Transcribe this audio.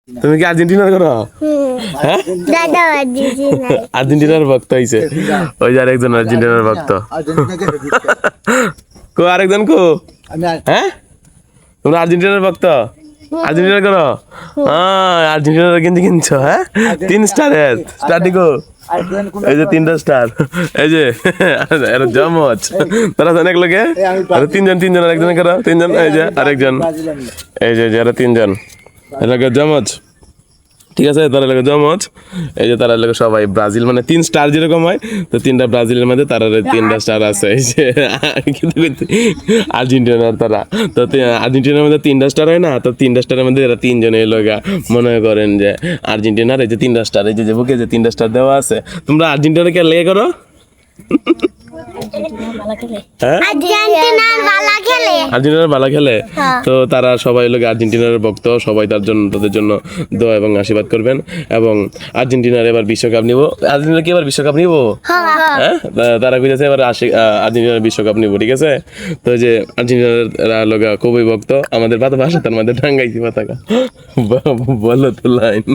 তুমি কি আর্জেন্টিনার করো? হ্যাঁ, আর্জেন্টিনার ভক্ত হইছে। ওই যে আরেকজন আর্জেন্টিনার ভক্ত। কো আরেকজন কো? হ্যাঁ, তোমরা আর্জেন্টিনার ভক্ত? আর্জেন্টিনা করো? হ্যাঁ, আর্জেন্টিনার কিন্তু কিনছো। হ্যাঁ, 3 স্টারের স্টারটি কো? এই যে 3টা স্টার, এই যে এরা জমজ, তারা অনেক লোকে তিনজন আরেকজন করো, 3জন, এই যে আরেকজন, এই যে যারা 3জন এলাকা জমজ, ঠিক আছে, তারা এলাকা জমজ, এই যে তারা এলাকা সবাই ব্রাজিল, মানে 3 স্টার যেরকম হয়, তো 3টা ব্রাজিলের মধ্যে তারা 3টা স্টার আছে। এই যে কিন্তু আর্জেন্টিনার তারা তো আর্জেন্টিনার মধ্যে 3টা স্টার হয় না, তো 3টা স্টারের মধ্যে এরা 3জন এলাকা মনে করেন যে আর্জেন্টিনার এই যে 3টা স্টার, এই যে বুকে যে 3টা স্টার দেওয়া আছে। তোমরা আর্জেন্টিনার কে লেগে করো? হ্যাঁ, আর্জেন্টিনার ভালো খেলে, তো তারা সবাই লোক আর্জেন্টিনার ভক্ত, সবাই তার জন্য তাদের জন্য দোয়া এবং আশীর্বাদ করবেন। এবং আর্জেন্টিনার এবার বিশ্বকাপ নিব, আর্জেন্টিনা কি এবার বিশ্বকাপ নিব? হ্যাঁ, তারা কইতেছে এবার আর্জেন্টিনার বিশ্বকাপ নিব, ঠিক আছে। তো যে আর্জেন্টিনার লোক খুবই ভক্ত, আমাদের ভাষা তার মধ্যে টাঙ্গাইছি পতাকা বলো তো লাইন।